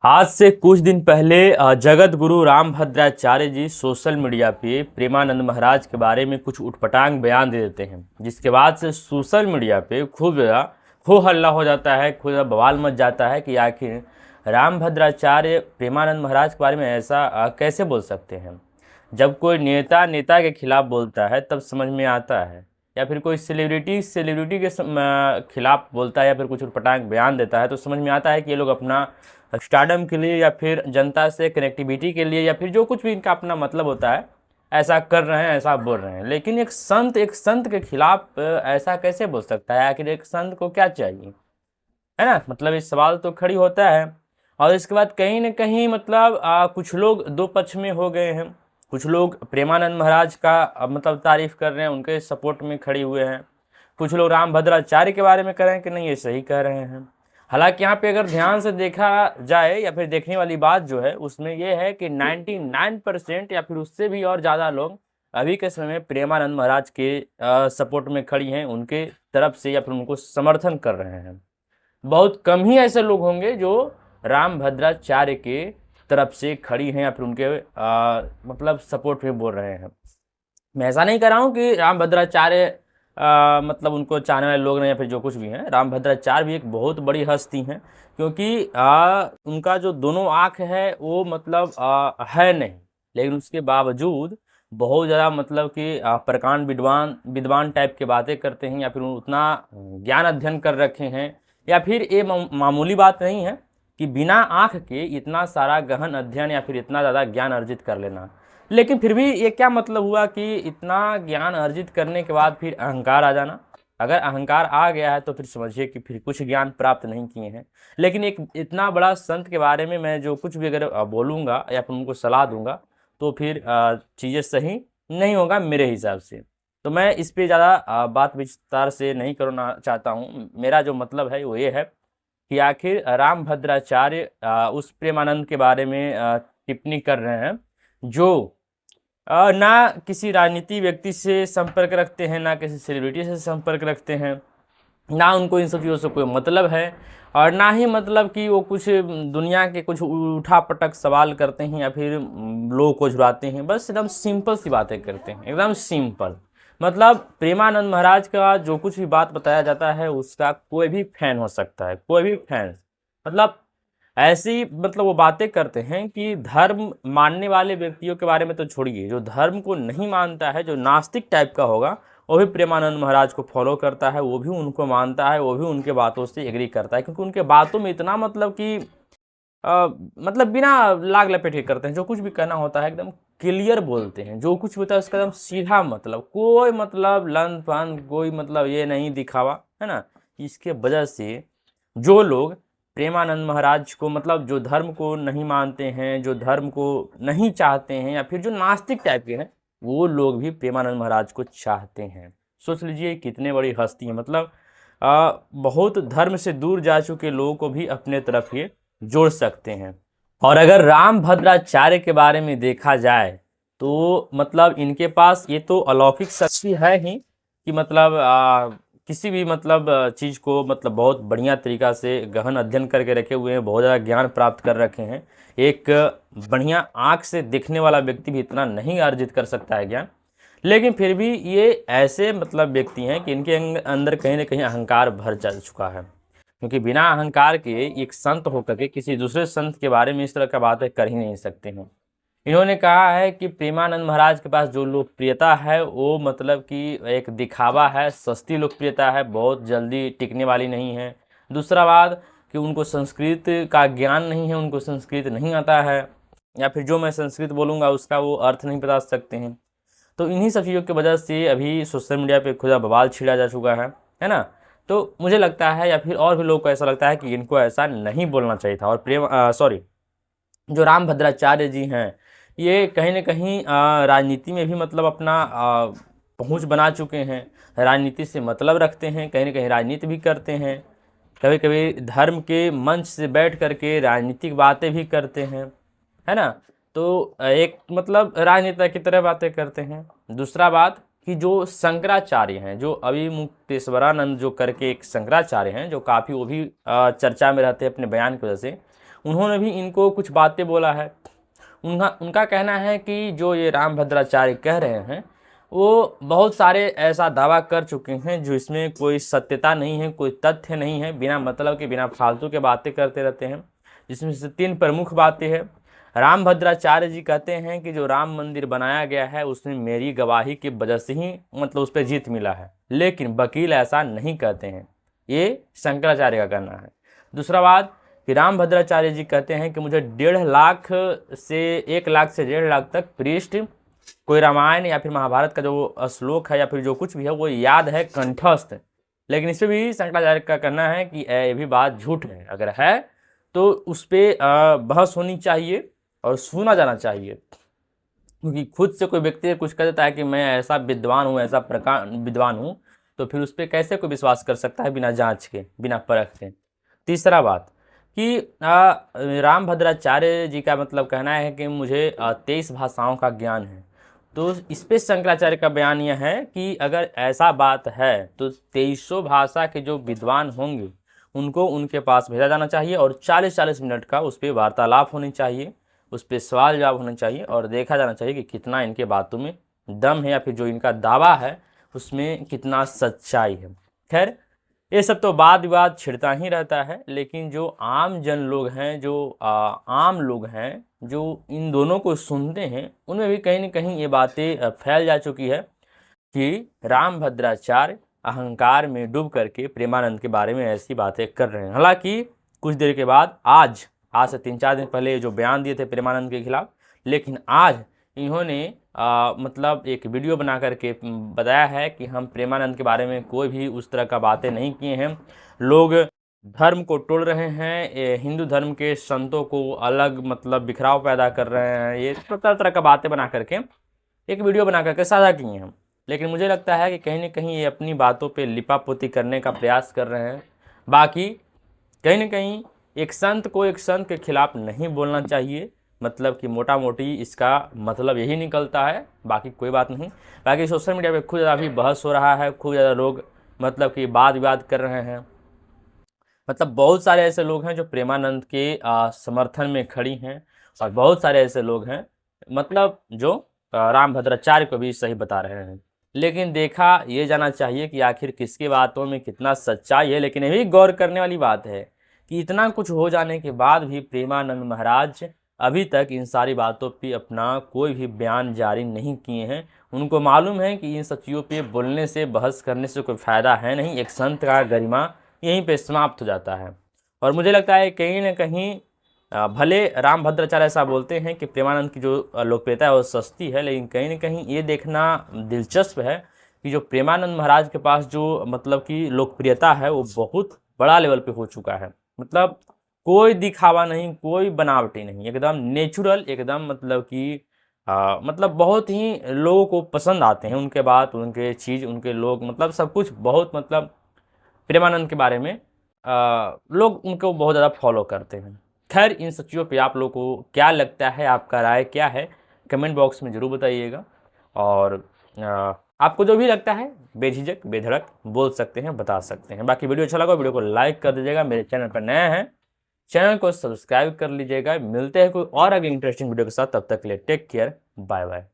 आज से कुछ दिन पहले जगत गुरु रामभद्राचार्य जी सोशल मीडिया पे प्रेमानंद महाराज के बारे में कुछ उटपटांग बयान दे देते हैं, जिसके बाद से सोशल मीडिया पे खूब हो हल्ला हो जाता है, खूब बवाल मच जाता है कि आखिर रामभद्राचार्य प्रेमानंद महाराज के बारे में ऐसा कैसे बोल सकते हैं। जब कोई नेता नेता के खिलाफ बोलता है तब समझ में आता है, या फिर कोई सेलिब्रिटी के खिलाफ बोलता है या फिर कुछ उटपटांग बयान देता है तो समझ में आता है कि ये लोग अपना स्टारडम के लिए या फिर जनता से कनेक्टिविटी के लिए या फिर जो कुछ भी इनका अपना मतलब होता है ऐसा कर रहे हैं, ऐसा बोल रहे हैं। लेकिन एक संत के खिलाफ ऐसा कैसे बोल सकता है? आखिर एक संत को क्या चाहिए, है ना? मतलब इस सवाल तो खड़ी होता है। और इसके बाद कहीं ना कहीं मतलब कुछ लोग दो पक्ष में हो गए हैं। कुछ लोग प्रेमानंद महाराज का मतलब तारीफ कर रहे हैं, उनके सपोर्ट में खड़े हुए हैं। कुछ लोग रामभद्राचार्य के बारे में कह रहे हैं कि नहीं ये सही कह रहे हैं। हालांकि यहाँ पे अगर ध्यान से देखा जाए या फिर देखने वाली बात जो है उसमें यह है कि 99% या फिर उससे भी और ज़्यादा लोग अभी के समय में प्रेमानंद महाराज के सपोर्ट में खड़ी हैं, उनके तरफ से या फिर उनको समर्थन कर रहे हैं। बहुत कम ही ऐसे लोग होंगे जो रामभद्राचार्य के तरफ से खड़ी हैं या फिर उनके मतलब सपोर्ट में बोल रहे हैं। मैं ऐसा नहीं कर रहा हूँ कि रामभद्राचार्य मतलब उनको चाहने वाले लोग नहीं या फिर जो कुछ भी हैं। रामभद्राचार्य भी एक बहुत बड़ी हस्ती हैं, क्योंकि उनका जो दोनों आँख है वो मतलब है नहीं, लेकिन उसके बावजूद बहुत ज़्यादा मतलब कि प्रकांड विद्वान विद्वान टाइप की बातें करते हैं, या फिर उतना ज्ञान अध्ययन कर रखे हैं। या फिर ये मामूली बात नहीं है कि बिना आँख के इतना सारा गहन अध्ययन या फिर इतना ज़्यादा ज्ञान अर्जित कर लेना। लेकिन फिर भी ये क्या मतलब हुआ कि इतना ज्ञान अर्जित करने के बाद फिर अहंकार आ जाना? अगर अहंकार आ गया है तो फिर समझिए कि फिर कुछ ज्ञान प्राप्त नहीं किए हैं। लेकिन एक इतना बड़ा संत के बारे में मैं जो कुछ भी अगर बोलूँगा या फिर उनको सलाह दूंगा तो फिर चीज़ें सही नहीं होगा मेरे हिसाब से। तो मैं इस पे ज़्यादा बात विस्तार से नहीं करना चाहता हूँ। मेरा जो मतलब है वो ये है कि आखिर रामभद्राचार्य उस प्रेमानंद के बारे में टिप्पणी कर रहे हैं जो ना किसी राजनीति व्यक्ति से संपर्क रखते हैं, ना किसी सेलिब्रिटी से संपर्क रखते हैं, ना उनको इन सब चीज़ों से कोई मतलब है, और ना ही मतलब कि वो कुछ दुनिया के कुछ उठा पटक सवाल करते हैं या फिर लोगों को झुराते हैं। बस एकदम सिंपल सी बातें करते हैं, एकदम सिंपल। मतलब प्रेमानंद महाराज का जो कुछ भी बात बताया जाता है उसका कोई भी फैन हो सकता है, कोई भी फैन। मतलब ऐसी मतलब वो बातें करते हैं कि धर्म मानने वाले व्यक्तियों के बारे में तो छोड़िए, जो धर्म को नहीं मानता है, जो नास्तिक टाइप का होगा, वो भी प्रेमानंद महाराज को फॉलो करता है, वो भी उनको मानता है, वो भी उनके बातों से एग्री करता है, क्योंकि उनके बातों में इतना मतलब कि मतलब बिना लाग लपेट के करते हैं। जो कुछ भी कहना होता है एकदम क्लियर बोलते हैं, जो कुछ भी होता है उसका एकदम सीधा मतलब, कोई मतलब लन फन, कोई मतलब ये नहीं दिखावा, है ना। इसके वजह से जो लोग प्रेमानंद महाराज को मतलब जो धर्म को नहीं मानते हैं, जो धर्म को नहीं चाहते हैं, या फिर जो नास्तिक टाइप के हैं, वो लोग भी प्रेमानंद महाराज को चाहते हैं। सोच लीजिए कितने बड़ी हस्ती है। मतलब बहुत धर्म से दूर जा चुके लोगों को भी अपने तरफ ये जोड़ सकते हैं। और अगर रामभद्राचार्य के बारे में देखा जाए तो मतलब इनके पास ये तो अलौकिक शक्ति है ही कि मतलब किसी भी मतलब चीज़ को मतलब बहुत बढ़िया तरीका से गहन अध्ययन करके रखे हुए हैं, बहुत ज़्यादा ज्ञान प्राप्त कर रखे हैं। एक बढ़िया आँख से देखने वाला व्यक्ति भी इतना नहीं अर्जित कर सकता है ज्ञान। लेकिन फिर भी ये ऐसे मतलब व्यक्ति हैं कि इनके अंदर कहीं ना कहीं अहंकार भर जा चुका है, क्योंकि बिना अहंकार के एक संत होकर के किसी दूसरे संत के बारे में इस तरह का बातें कर ही नहीं सकते हैं। इन्होंने कहा है कि प्रेमानंद महाराज के पास जो लोकप्रियता है वो मतलब कि एक दिखावा है, सस्ती लोकप्रियता है, बहुत जल्दी टिकने वाली नहीं है। दूसरा बात कि उनको संस्कृत का ज्ञान नहीं है, उनको संस्कृत नहीं आता है, या फिर जो मैं संस्कृत बोलूँगा उसका वो अर्थ नहीं बता सकते हैं। तो इन्हीं सब चीज़ों की वजह से अभी सोशल मीडिया पे खुदा बवाल छिड़ा जा चुका है ना। तो मुझे लगता है या फिर और भी लोगों को ऐसा लगता है कि इनको ऐसा नहीं बोलना चाहिए था। और जो रामभद्राचार्य जी हैं ये कहीं ना कहीं राजनीति में भी मतलब अपना पहुंच बना चुके हैं, राजनीति से मतलब रखते हैं, कहीं ना कहीं राजनीति भी करते हैं, कभी कभी धर्म के मंच से बैठ करके राजनीतिक बातें भी करते हैं, है ना। तो एक मतलब राजनेता की तरह बातें करते हैं। दूसरा बात कि जो शंकराचार्य हैं, जो अभी मुक्तेश्वरानंद जो करके एक शंकराचार्य हैं, जो काफ़ी वो भी चर्चा में रहते हैं अपने बयान की वजह से, उन्होंने भी इनको कुछ बातें बोला है। उनका कहना है कि जो ये रामभद्राचार्य कह रहे हैं वो बहुत सारे ऐसा दावा कर चुके हैं जो इसमें कोई सत्यता नहीं है, कोई तथ्य नहीं है, बिना मतलब के बिना फालतू के बातें करते रहते हैं। जिसमें से 3 प्रमुख बातें हैं। रामभद्राचार्य जी कहते हैं कि जो राम मंदिर बनाया गया है उसमें मेरी गवाही की वजह से ही मतलब उस पर जीत मिला है, लेकिन वकील ऐसा नहीं कहते हैं, ये शंकराचार्य का कहना है। दूसरा बात कि रामभद्राचार्य जी कहते हैं कि मुझे 1.5 लाख से 1 लाख से 1.5 लाख तक पृष्ठ कोई रामायण या फिर महाभारत का जो श्लोक है या फिर जो कुछ भी है वो याद है कंठस्थ। लेकिन इस पर भी शंकराचार्य का कहना है कि ये भी बात झूठ है, अगर है तो उस पर बहस होनी चाहिए और सुना जाना चाहिए। क्योंकि खुद से कोई व्यक्ति कुछ कह देता है कि मैं ऐसा विद्वान हूँ, ऐसा प्रकार विद्वान हूँ, तो फिर उस पर कैसे कोई विश्वास कर सकता है बिना जांच के, बिना परख के। तीसरा बात कि रामभद्राचार्य जी का मतलब कहना है कि मुझे 23 भाषाओं का ज्ञान है। तो इस पे शंकराचार्य का बयान यह है कि अगर ऐसा बात है तो 2300 भाषा के जो विद्वान होंगे उनको उनके पास भेजा जाना चाहिए और 40-40 मिनट का उस पर वार्तालाप होनी चाहिए, उस पर सवाल जवाब होना चाहिए और देखा जाना चाहिए कि कितना इनके बातों में दम है या फिर जो इनका दावा है उसमें कितना सच्चाई है। खैर ये सब तो वाद विवाद छिड़ता ही रहता है, लेकिन जो आम जन लोग हैं, जो आम लोग हैं जो इन दोनों को सुनते हैं उनमें भी कहीं ना कहीं ये बातें फैल जा चुकी है कि रामभद्राचार्य अहंकार में डूब करके प्रेमानंद के बारे में ऐसी बातें कर रहे हैं। हालांकि कुछ देर के बाद आज से 3-4 दिन पहले जो बयान दिए थे प्रेमानंद के खिलाफ, लेकिन आज इन्होंने मतलब एक वीडियो बना करके बताया है कि हम प्रेमानंद के बारे में कोई भी उस तरह का बातें नहीं किए हैं। लोग धर्म को तोड़ रहे हैं, हिंदू धर्म के संतों को अलग मतलब बिखराव पैदा कर रहे हैं, ये तरह तरह का बातें बना करके एक वीडियो बना करके साझा किए हैं। लेकिन मुझे लगता है कि कहीं ना कहीं ये अपनी बातों पे लिपापोती करने का प्रयास कर रहे हैं। बाकी कहीं ना कहीं एक संत को एक संत के खिलाफ नहीं बोलना चाहिए, मतलब कि मोटा मोटी इसका मतलब यही निकलता है, बाकी कोई बात नहीं। बाकी सोशल मीडिया पे खूब ज़्यादा अभी बहस हो रहा है, खूब ज़्यादा लोग मतलब कि वाद विवाद कर रहे हैं। मतलब बहुत सारे ऐसे लोग हैं जो प्रेमानंद के समर्थन में खड़ी हैं और बहुत सारे ऐसे लोग हैं मतलब जो रामभद्राचार्य को भी सही बता रहे हैं। लेकिन देखा ये जाना चाहिए कि आखिर किसकी बातों में कितना सच्चाई है। लेकिन ये भी गौर करने वाली बात है कि इतना कुछ हो जाने के बाद भी प्रेमानंद महाराज अभी तक इन सारी बातों पे अपना कोई भी बयान जारी नहीं किए हैं। उनको मालूम है कि इन सब चीज़ों पे बोलने से, बहस करने से कोई फ़ायदा है नहीं, एक संत का गरिमा यहीं पे समाप्त हो जाता है। और मुझे लगता है कहीं ना कहीं भले रामभद्राचार्य ऐसा बोलते हैं कि प्रेमानंद की जो लोकप्रियता है वो सस्ती है, लेकिन कहीं ना कहीं ये देखना दिलचस्प है कि जो प्रेमानंद महाराज के पास जो मतलब कि लोकप्रियता है वो बहुत बड़ा लेवल पे हो चुका है। मतलब कोई दिखावा नहीं, कोई बनावटी नहीं, एकदम नेचुरल, एकदम मतलब कि मतलब बहुत ही लोगों को पसंद आते हैं उनके बात, उनके चीज़, उनके लोग, मतलब सब कुछ बहुत मतलब प्रेमानंद के बारे में लोग उनको बहुत ज़्यादा फॉलो करते हैं। खैर इन सब चीज़ों पे आप लोगों को क्या लगता है, आपका राय क्या है, कमेंट बॉक्स में ज़रूर बताइएगा। और आपको जो भी लगता है बेझिझक बेधड़क बोल सकते हैं, बता सकते हैं। बाकी वीडियो अच्छा लगा वीडियो को लाइक कर दीजिएगा, मेरे चैनल पर नया है चैनल को सब्सक्राइब कर लीजिएगा। मिलते हैं कोई और अगले इंटरेस्टिंग वीडियो के साथ, तब तक के लिए टेक केयर, बाय बाय।